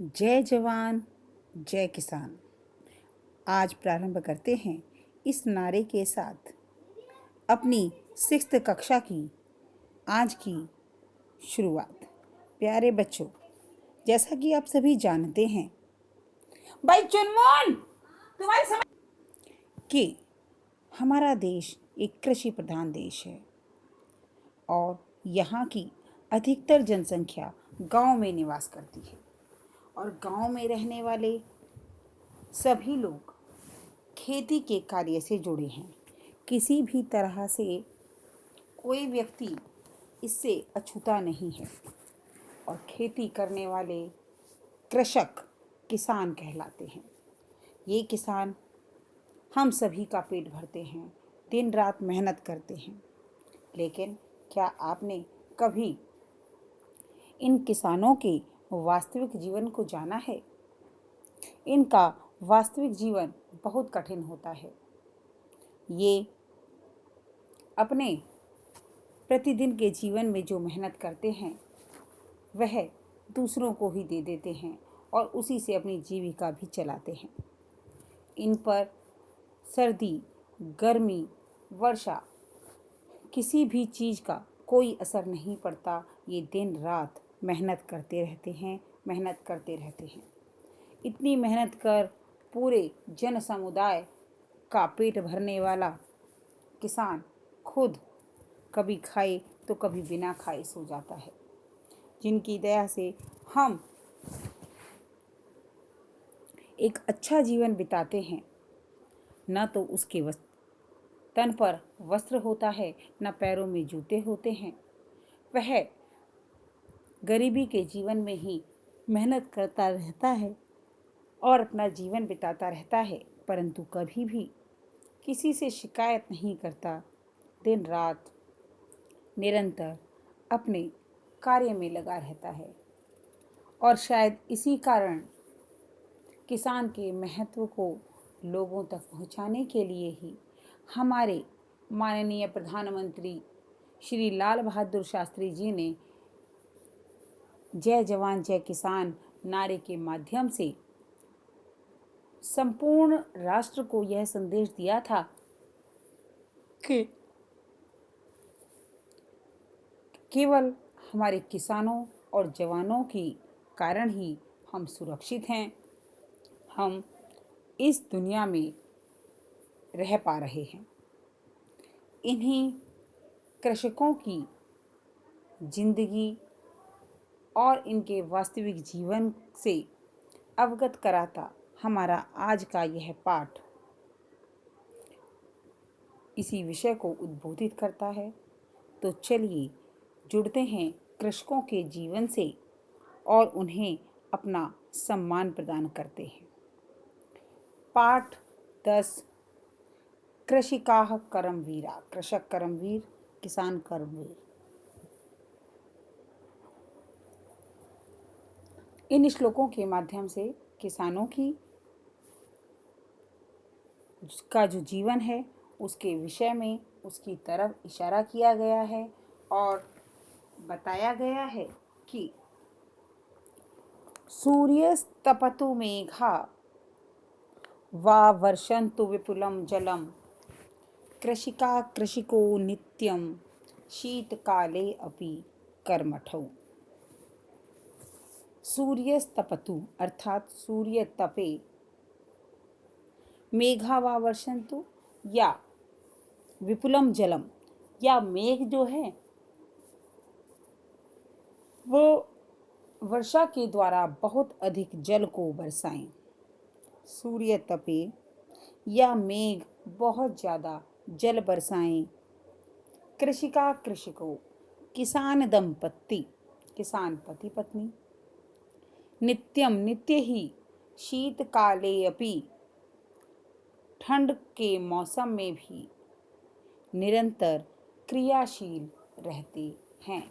जय जवान जय किसान। आज प्रारंभ करते हैं इस नारे के साथ अपनी 6th कक्षा की आज की शुरुआत। प्यारे बच्चों, जैसा कि आप सभी जानते हैं भाई चुनमुन तुम्हारी समझ कि हमारा देश एक कृषि प्रधान देश है और यहाँ की अधिकतर जनसंख्या गांव में निवास करती है और गांव में रहने वाले सभी लोग खेती के कार्य से जुड़े हैं। किसी भी तरह से कोई व्यक्ति इससे अछूता नहीं है और खेती करने वाले कृषक किसान कहलाते हैं। ये किसान हम सभी का पेट भरते हैं, दिन रात मेहनत करते हैं। लेकिन क्या आपने कभी इन किसानों के वास्तविक जीवन को जाना है? इनका वास्तविक जीवन बहुत कठिन होता है। ये अपने प्रतिदिन के जीवन में जो मेहनत करते हैं वह दूसरों को ही दे देते हैं और उसी से अपनी जीविका भी चलाते हैं। इन पर सर्दी, गर्मी, वर्षा किसी भी चीज़ का कोई असर नहीं पड़ता। ये दिन रात मेहनत करते रहते हैं, मेहनत करते रहते हैं। इतनी मेहनत कर पूरे जन समुदाय का पेट भरने वाला किसान खुद कभी खाए तो कभी बिना खाए सो जाता है, जिनकी दया से हम एक अच्छा जीवन बिताते हैं। न तो उसके तन पर वस्त्र होता है, न पैरों में जूते होते हैं। वह गरीबी के जीवन में ही मेहनत करता रहता है और अपना जीवन बिताता रहता है, परंतु कभी भी किसी से शिकायत नहीं करता। दिन रात निरंतर अपने कार्य में लगा रहता है और शायद इसी कारण किसान के महत्व को लोगों तक पहुंचाने के लिए ही हमारे माननीय प्रधानमंत्री श्री लाल बहादुर शास्त्री जी ने जय जवान जय किसान नारे के माध्यम से संपूर्ण राष्ट्र को यह संदेश दिया था कि केवल हमारे किसानों और जवानों के कारण ही हम सुरक्षित हैं, हम इस दुनिया में रह पा रहे हैं। इन्हीं कृषकों की जिंदगी और इनके वास्तविक जीवन से अवगत कराता हमारा आज का यह पाठ इसी विषय को उद्बोधित करता है। तो चलिए जुड़ते हैं कृषकों के जीवन से और उन्हें अपना सम्मान प्रदान करते हैं। पाठ 10 कृषिकाः कर्मवीरा। कृषक कर्मवीर, किसान कर्मवीर। इन श्लोकों के माध्यम से किसानों का जो जीवन है उसके विषय में उसकी तरफ इशारा किया गया है और बताया गया है कि सूर्यस्तपतु मेघा वा वर्षन्तु विपुलं जलम कृषिका कृषिको नित्यं शीतकाले अपि कर्मठौ। सूर्यस्तपतु अर्थात सूर्य तपे, मेघा वा वर्षन्तु या विपुलम जलम या मेघ जो है वो वर्षा के द्वारा बहुत अधिक जल को बरसाएं। सूर्य तपे या मेघ बहुत ज़्यादा जल बरसाएं। कृषिका कृषिको, किसान दंपत्ति, किसान पति पत्नी, नित्यम नित्य ही, शीतकाले अपि, ठंड के मौसम में भी, निरंतर क्रियाशील रहते हैं।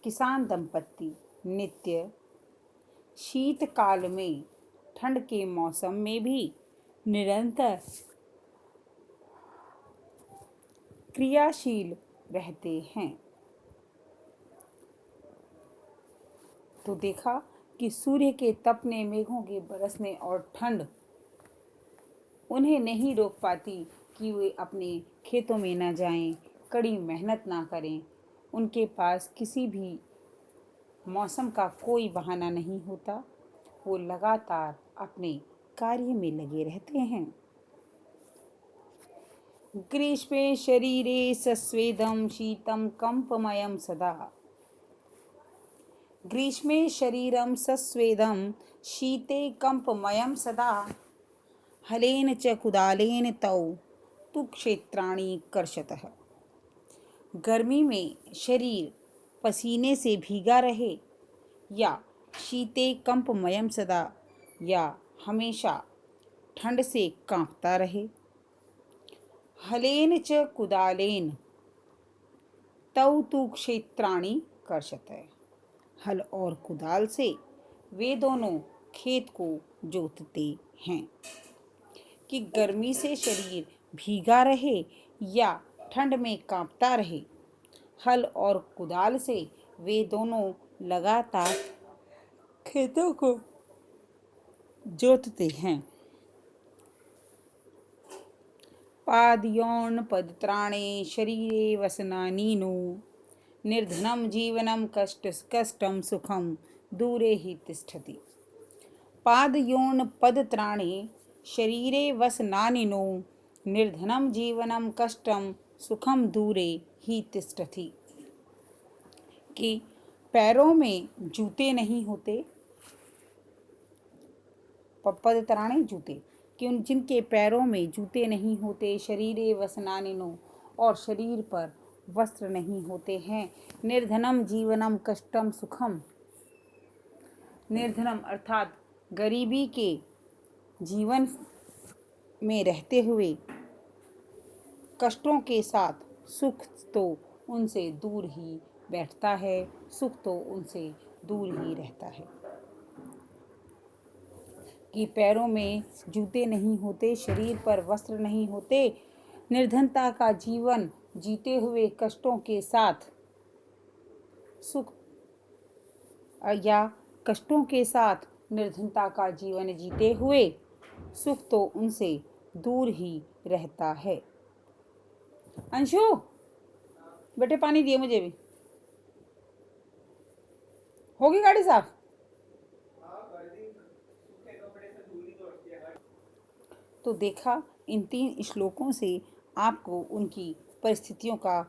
किसान दंपत्ति नित्य शीतकाल में, ठंड के मौसम में भी निरंतर क्रियाशील रहते हैं। तो देखा कि सूर्य के तपने, मेघों के बरसने और ठंड उन्हें नहीं रोक पाती कि वे अपने खेतों में ना जाएं, कड़ी मेहनत ना करें। उनके पास किसी भी मौसम का कोई बहाना नहीं होता। वो लगातार अपने कार्य में लगे रहते हैं। ग्रीष्मे शरीरे सस्वेदं शीतं कंपमयं सदा। ग्रीष्मे शरीरं सस्वेदं शीते कंपमयं सदा। हलेन च कुदालेन तौ तु क्षेत्राणि कर्षतः। गर्मी में शरीर पसीने से भीगा रहे या शीते कंपमयम सदा या हमेशा ठंड से कांपता रहे। हलेन च कुदालेन तौ तु क्षेत्राणि कर्षतः। हल और कुदाल से वे दोनों खेत को जोतते हैं। कि गर्मी से शरीर भीगा रहे या ठंड में कांपता रहे, हल और कुदाल से वे दोनों लगातार खेतों को जोतते हैं। पादयोन पदत्राणे शरीरे वसनानि नो निर्धनं जीवनं कष्टं सुखं दूरे हि तिष्ठति। पादयोन पदत्राणे शरीरे वसनानि नो निर्धनं जीवनं कष्टं सुखम दूरे ही तिष्ठति। कि पैरों में जूते नहीं होते, पदत्राणे जूते, कि जिनके पैरों में जूते नहीं होते, शरीरे वसनानिनो और शरीर पर वस्त्र नहीं होते हैं। निर्धनम जीवनम कष्टम सुखम, निर्धनम अर्थात गरीबी के जीवन में रहते हुए कष्टों के साथ सुख तो उनसे दूर ही बैठता है, सुख तो उनसे दूर ही रहता है। कि पैरों में जूते नहीं होते, शरीर पर वस्त्र नहीं होते, निर्धनता का जीवन जीते हुए कष्टों के साथ सुख या कष्टों के साथ निर्धनता का जीवन जीते हुए सुख तो उनसे दूर ही रहता है। अंशु बेटे पानी दिए मुझे भी। होगी गाड़ी साफ? तो देखा इन 3 श्लोकों से आपको उनकी परिस्थितियों का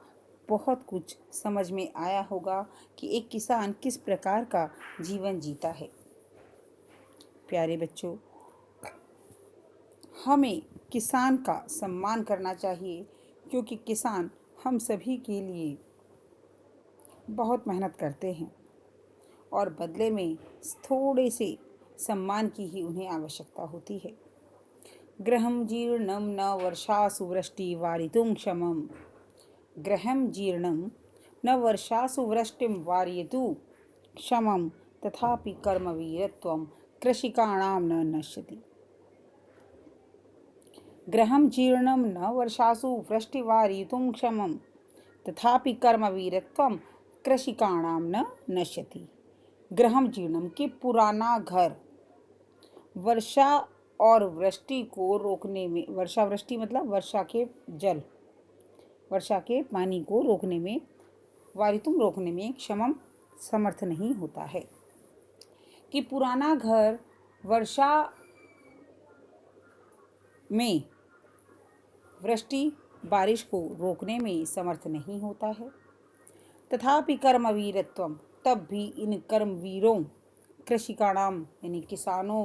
बहुत कुछ समझ में आया होगा कि एक किसान किस प्रकार का जीवन जीता है। प्यारे बच्चों, हमें किसान का सम्मान करना चाहिए, क्योंकि किसान हम सभी के लिए बहुत मेहनत करते हैं और बदले में थोड़े से सम्मान की ही उन्हें आवश्यकता होती है। गृहं जीर्णं न वर्षासु वृष्टि वारितुं क्षमं। गृहं जीर्णं न वर्षासु वृष्टिं वारयतु क्षमं तथापि कर्मवीरत्वं कृषिकाणां न नश्यति। गृहं जीर्णं न वर्षासु वृष्टि वारयितुं क्षमं तथापि कर्मवीरत्वं कृषिकाणां न नश्यति। गृहं जीर्णं कि पुराना घर वर्षा और वृष्टि को रोकने में, वर्षा वृष्टि मतलब वर्षा के जल, वर्षा के पानी को रोकने में, वारितुम रोकने में क्षमम समर्थ नहीं होता है। कि पुराना घर वर्षा में वृष्टि बारिश को रोकने में समर्थ नहीं होता है। तथापि कर्मवीरत्वम, तब भी इन कर्मवीरों, कृषिकाणाम यानी किसानों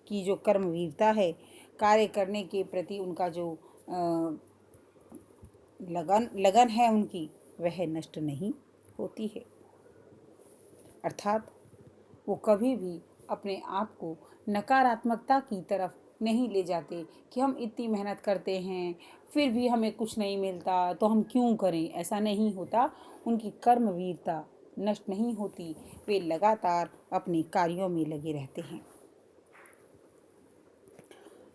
की जो कर्मवीरता है, कार्य करने के प्रति उनका जो लगन है उनकी, वह नष्ट नहीं होती है। अर्थात वो कभी भी अपने आप को नकारात्मकता की तरफ नहीं ले जाते कि हम इतनी मेहनत करते हैं फिर भी हमें कुछ नहीं मिलता तो हम क्यों करें। ऐसा नहीं होता। उनकी कर्मवीरता नष्ट नहीं होती, वे लगातार अपने कार्यों में लगे रहते हैं।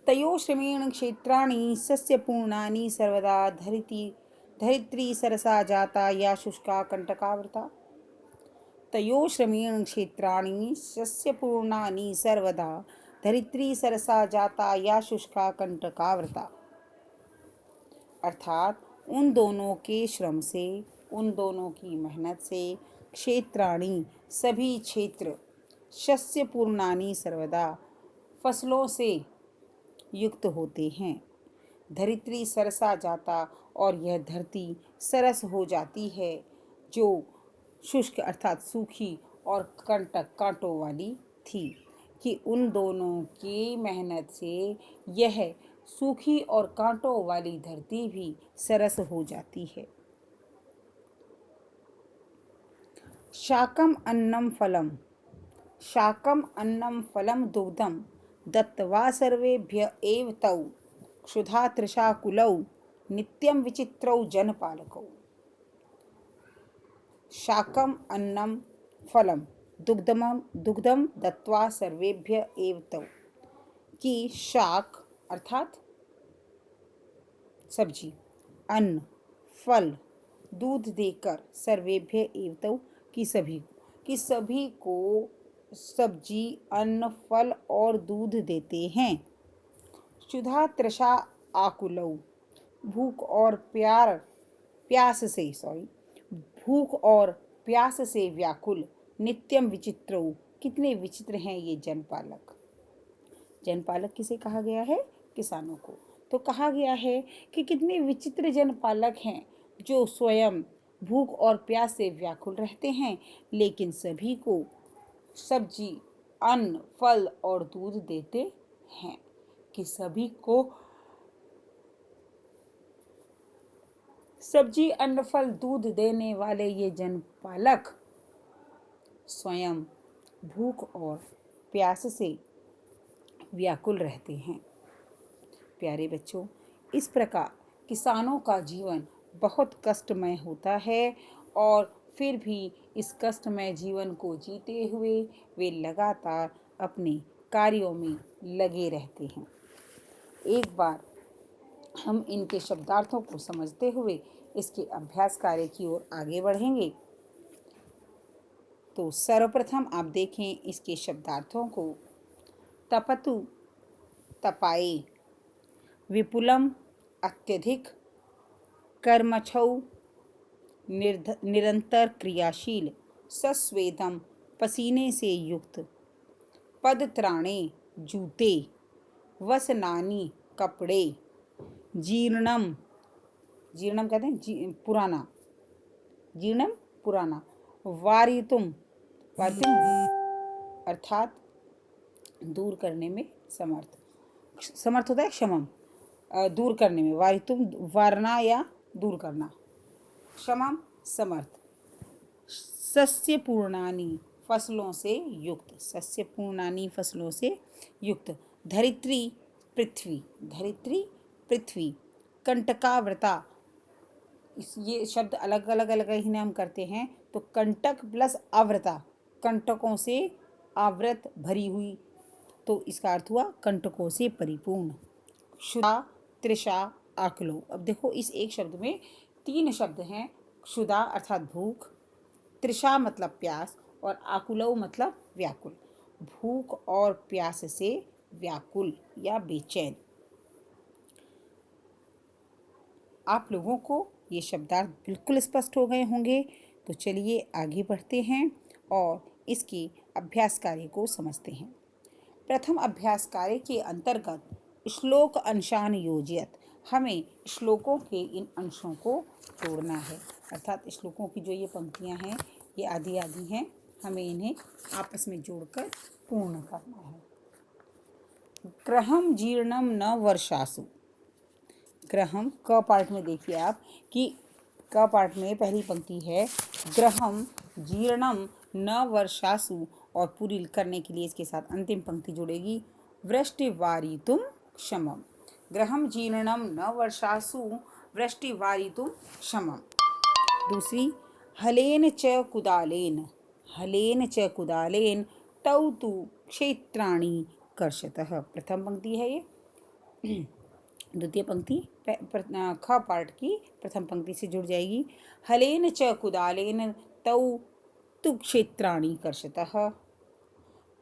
तयो श्रमेण क्षेत्राणि सस्यपूर्णानि सर्वदा धरित्री सरसा जाता या शुष्का कंटकावृता। तयो श्रमेण क्षेत्राणि सस्यपूर्णानि सर्वदा धरित्री सरसा जाता या शुष्का कंटकावृता। अर्थात उन दोनों के श्रम से, उन दोनों की मेहनत से क्षेत्राणि सभी क्षेत्र, शस्य पूर्णानि सर्वदा फसलों से युक्त होते हैं। धरित्री सरसा जाता और यह धरती सरस हो जाती है जो शुष्क अर्थात सूखी और कंटक कांटों वाली थी, कि उन दोनों की मेहनत से यह सूखी और कांटों वाली धरती भी सरस हो जाती है। शाकम अन्नम फलम, शाकम अन्नम फलम दुग्धम दत्त्वा सर्वेभ्य एव तौ क्षुधा तृषा कुलौ नित्यं विचित्रौ जनपालकौ। शाकम अन्नम फलम दुग्धम दत्त्वा सर्वेभ्य एव तौ, कि शाक अर्थात सब्जी, अन्न, फल, दूध देकर सर्वेभ्य एव तौ, कि सभी को सब्जी, अन्न, फल और दूध देते हैं। क्षुधा तृषा आकुलौ, भूख और भूख और प्यास से व्याकुल, नित्यम विचित्रौ, कितने विचित्र हैं ये जनपालक। जनपालक किसे कहा गया है? किसानों को। तो कहा गया है कि कितने विचित्र जनपालक हैं जो स्वयं भूख और प्यास से व्याकुल रहते हैं, लेकिन सभी को सब्जी, अन्न, फल और दूध देते हैं। कि सभी को सब्जी, अन्न, फल, दूध देने वाले ये जनपालक स्वयं भूख और प्यास से व्याकुल रहते हैं। प्यारे बच्चों, इस प्रकार किसानों का जीवन बहुत कष्टमय होता है और फिर भी इस कष्टमय जीवन को जीते हुए वे लगातार अपने कार्यों में लगे रहते हैं। एक बार हम इनके शब्दार्थों को समझते हुए इसके अभ्यास कार्य की ओर आगे बढ़ेंगे। तो सर्वप्रथम आप देखें इसके शब्दार्थों को। तपतु तपाए, विपुलम अत्यधिक, कर्मछौ निरंतर क्रियाशील, सस्वेदम पसीने से युक्त, पदत्राणे जूते, वसनानी कपड़े, जीर्णम, जीर्णम कहते हैं पुराना, जीर्णम पुराना, वारितुम, वारितुम अर्थात दूर करने में समर्थ, समर्थ होता है क्षमम, दूर करने में, वारितुम वारना या दूर करना, क्षमम समर्थ, सस्य पूर्णानी फसलों से युक्त, सस्य पूर्णानी फसलों से युक्त, धरित्री पृथ्वी, धरित्री पृथ्वी, कंटकावृता, ये शब्द अलग अलग ही नाम करते हैं। तो कंटक प्लस आवृता, कंटकों से आवृत भरी हुई, तो इसका अर्थ हुआ कंटकों से परिपूर्ण। क्षुधा तृषा आकुलौ, अब देखो इस एक शब्द में 3 शब्द हैं। क्षुधा अर्थात भूख, तृषा मतलब प्यास और आकुलौ मतलब व्याकुल, भूख और प्यास से व्याकुल या बेचैन। आप लोगों को ये शब्दार्थ बिल्कुल स्पष्ट हो गए होंगे। तो चलिए आगे बढ़ते हैं और इसके अभ्यास कार्य को समझते हैं। प्रथम अभ्यास कार्य के अंतर्गत श्लोक अंशान योजयत, हमें श्लोकों के इन अंशों को जोड़ना है। अर्थात श्लोकों की जो ये पंक्तियां हैं ये आधी आधी हैं, हमें इन्हें आपस में जोड़कर पूर्ण करना है। ग्रहम जीर्णम न वर्षासु, ग्रहम क पार्ट में देखिए आप कि क पार्ट में पहली पंक्ति है ग्रहम जीर्णम न वर्षासु, और पूरी करने के लिए इसके साथ अंतिम पंक्ति जुड़ेगी वृष्टिवारितुम क्षमम। ग्रहम जीर्णम न वर्षासु वृष्टिवारितुम क्षमम। दूसरी हलेन च कुदालेन, हलेन च कुदालेन तौ तु क्षेत्राणि कर्षतः, प्रथम पंक्ति है ये। द्वितीय पंक्ति ख पार्ट की प्रथम पंक्ति से जुड़ जाएगी। हलेन च कुदालेन तौ तु क्षेत्राणि कर्षतः।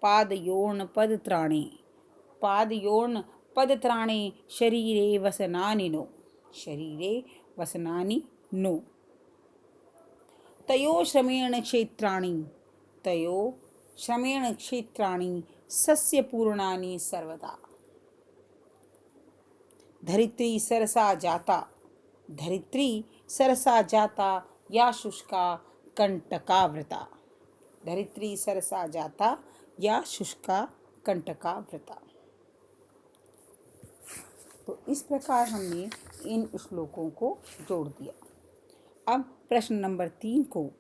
पादयोर्नपदत्राणे पादयोर्नपदत्राणे शरीरे वसनानि नो शरीरे वसनानि नो। तयो श्रमेण क्षेत्राणि सस्यपूर्णानि सर्वदा। धरित्री सरसा जाता या शुष्का कंटकावृता। धरित्री सरसा जाता या शुष्का कंटकावृता। तो इस प्रकार हमने इन श्लोकों को जोड़ दिया। अब प्रश्न नंबर 3 को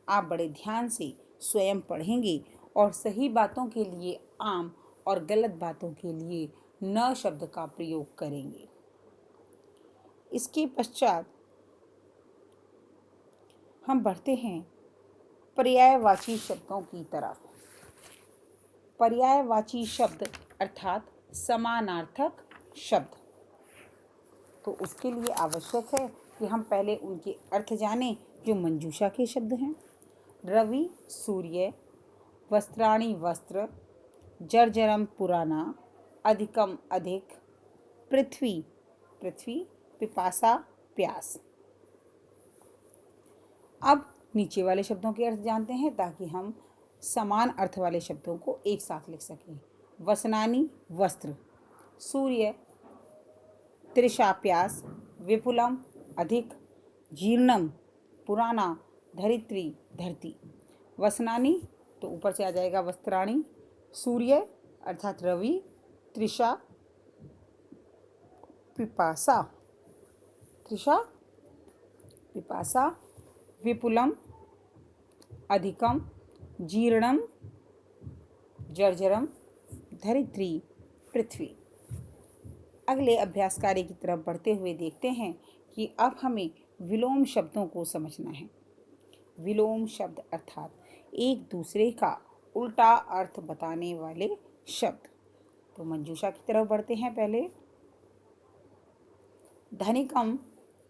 आप बड़े ध्यान से स्वयं पढ़ेंगे और सही बातों के लिए आम और गलत बातों के लिए न शब्द का प्रयोग करेंगे। इसके पश्चात हम बढ़ते हैं पर्यायवाची शब्दों की तरफ। पर्यायवाची शब्द अर्थात समानार्थक शब्द। तो उसके लिए आवश्यक है कि हम पहले उनके अर्थ जानें, जो मंजूषा के शब्द हैं। रवि सूर्य, वस्त्राणि वस्त्र, जर्जरम पुराना, अधिकम अधिक, पृथ्वी पृथ्वी, पिपासा प्यास। अब नीचे वाले शब्दों के अर्थ जानते हैं ताकि हम समान अर्थ वाले शब्दों को एक साथ लिख सकें। वसनानि वस्त्र, सूर्य, तृषा प्यास, विपुलम अधिक, जीर्णम पुराना, धरित्री धरती। वसनानि तो ऊपर से आ जाएगा वस्त्राणि, सूर्य अर्थात रवि, तृषा पिपासा, विपुलम अधिकम, जीर्णम जर्जरम, धरित्री पृथ्वी। अगले अभ्यास कार्य की तरफ बढ़ते हुए देखते हैं कि अब हमें विलोम शब्दों को समझना है। विलोम शब्द अर्थात एक दूसरे का उल्टा अर्थ बताने वाले शब्द। तो मंजूषा की तरफ बढ़ते हैं। पहले धनिकम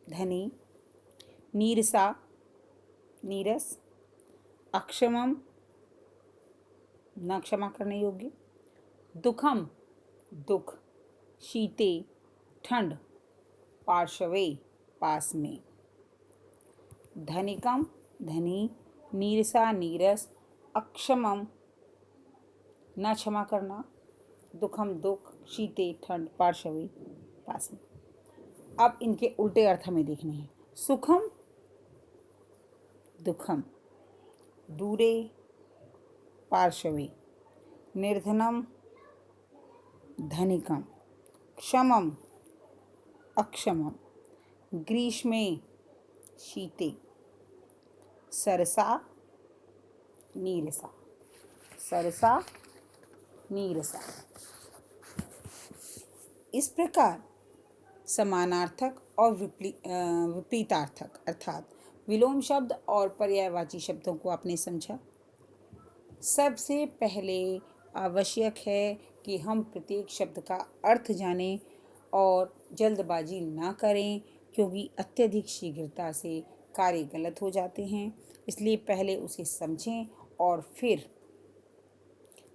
धनी, नीरसा नीरस, अक्षमम न क्षमा करने योग्य, दुखम दुख, शीते ठंड, पार्श्वे पास में। धनिकम धनी, नीरसा नीरस, अक्षमम न क्षमा करना, दुखम दुख, शीते ठंड, पार्श्वे पास में। अब इनके उल्टे अर्थ हमें देखने हैं। सुखम दुखम, दूरे पार्श्वे, निर्धनम धनिकम, क्षमम अक्षमम, ग्रीष्मे शीते, सरसा नीरसा, सरसा नीरसा। इस प्रकार समानार्थक और विपरीतार्थक अर्थात विलोम शब्द और पर्यायवाची शब्दों को आपने समझा। सबसे पहले आवश्यक है कि हम प्रत्येक शब्द का अर्थ जानें और जल्दबाजी ना करें, क्योंकि अत्यधिक शीघ्रता से कार्य गलत हो जाते हैं। इसलिए पहले उसे समझें और फिर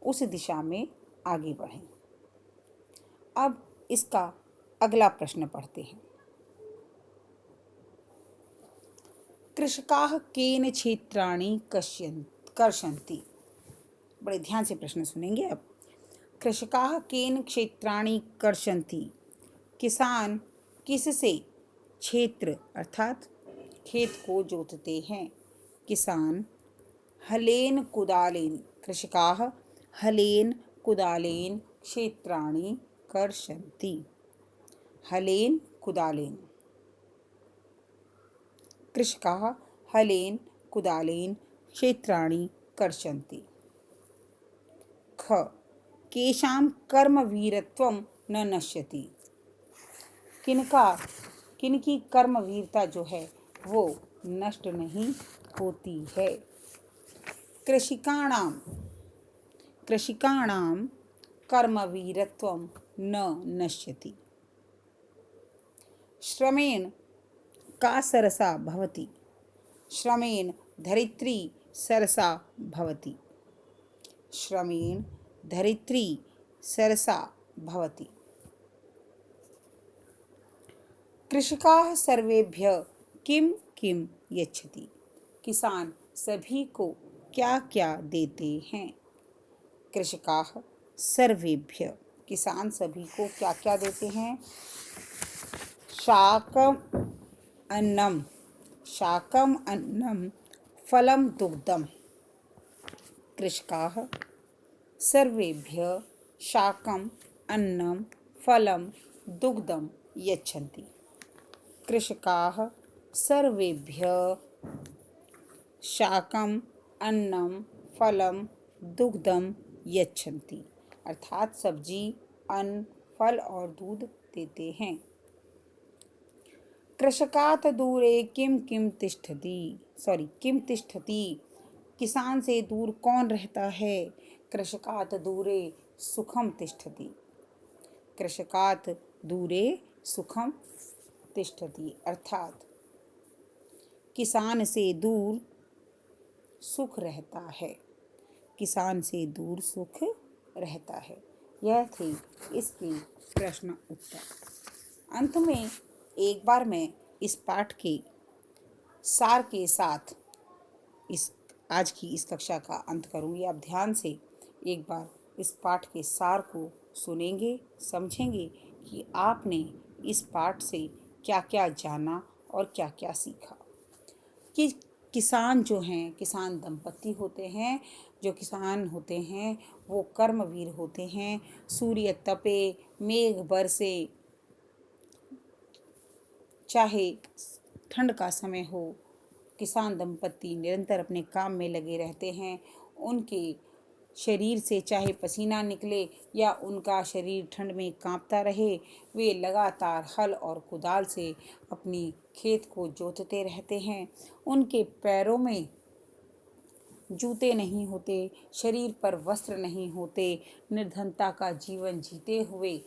उस दिशा में आगे बढ़ें। अब इसका अगला प्रश्न पढ़ते हैं। कृषकाः केन क्षेत्राणि कर्षन्ति। बड़े ध्यान से प्रश्न सुनेंगे। अब कृषकाः केन क्षेत्राणि कर्षन्ति, किसान किससे क्षेत्र अर्थात खेत को जोतते हैं। किसान हलेन कुदालेन, कृषकाः हलेन कुदालेन क्षेत्राणि कर्षन्ति। हलेन कुदालेन, कृषकाः हलेन कुदालेन क्षेत्राणि कर्षन्ति। ख केषां कर्मवीरत्वं न नश्यति, किनकी कर्मवीरता जो है वो नष्ट नहीं होती है। कृषिकाणां कर्मवीरत्वं न नश्यति। श्रमेण का सरसा भवति, श्रमेण धरित्री सरसा भवति। श्रमेण धरित्री सरसा भवति। कृषकाः सर्वेभ्यः किं किं यच्छति। किसान सभी को क्या क्या देते हैं। कृषकाः सर्वेभ्यः, किसान सभी को क्या क्या देते हैं। शाकम अन्नम, शाकम अन्नम फलम दुग्धम। कृषकाः सर्वेभ्यः शाकम अन्नम फलम दुग्धम यच्छन्ति। कृषकाः सर्वेभ्यः शाकम अन्नम फलम दुग्धम यच्छन्ति, अर्थात सब्जी, अन्न, फल और दूध देते हैं। कृषकात् दूरे किम किम तिष्ठति, किम तिष्ठति, किसान से दूर कौन रहता है। कृषकात् दूरे सुखम तिष्ठति। कृषकात् दूरे सुखम तिष्ठति, अर्थात किसान से दूर सुख रहता है। किसान से दूर सुख रहता है। यह थे इसके प्रश्न उत्तर। अंत में एक बार मैं इस पाठ के सार के साथ आज की इस कक्षा का अंत करूंगी। आप ध्यान से एक बार इस पाठ के सार को सुनेंगे, समझेंगे कि आपने इस पाठ से क्या क्या जाना और क्या क्या सीखा। कि किसान जो हैं, किसान दंपत्ति होते हैं। जो किसान होते हैं वो कर्मवीर होते हैं। सूर्य तपे, मेघ बरसे, चाहे ठंड का समय हो, किसान दंपत्ति निरंतर अपने काम में लगे रहते हैं। उनके शरीर से चाहे पसीना निकले या उनका शरीर ठंड में कांपता रहे, वे लगातार हल और कुदाल से अपनी खेत को जोतते रहते हैं। उनके पैरों में जूते नहीं होते, शरीर पर वस्त्र नहीं होते, निर्धनता का जीवन जीते हुए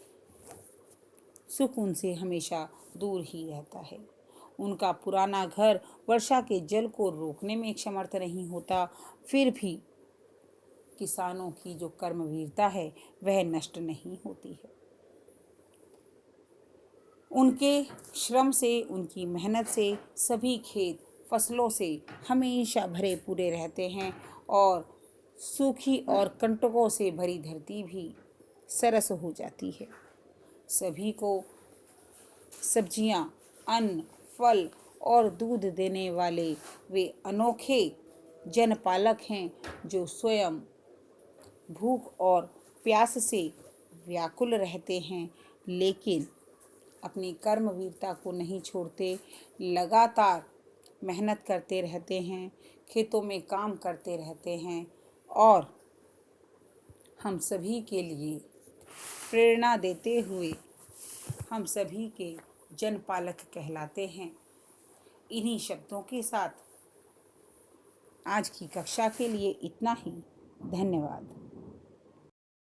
सुख उनसे हमेशा दूर ही रहता है। उनका पुराना घर वर्षा के जल को रोकने में समर्थ नहीं होता, फिर भी किसानों की जो कर्मवीरता है वह नष्ट नहीं होती है। उनके श्रम से, उनकी मेहनत से सभी खेत फसलों से हमेशा भरे पूरे रहते हैं और सूखी और कंटकों से भरी धरती भी सरस हो जाती है। सभी को सब्जियां, अन्न, फल और दूध देने वाले वे अनोखे जनपालक हैं जो स्वयं भूख और प्यास से व्याकुल रहते हैं, लेकिन अपनी कर्मवीरता को नहीं छोड़ते, लगातार मेहनत करते रहते हैं, खेतों में काम करते रहते हैं और हम सभी के लिए प्रेरणा देते हुए हम सभी के जनपालक कहलाते हैं। इन्हीं शब्दों के साथ आज की कक्षा के लिए इतना ही। धन्यवाद।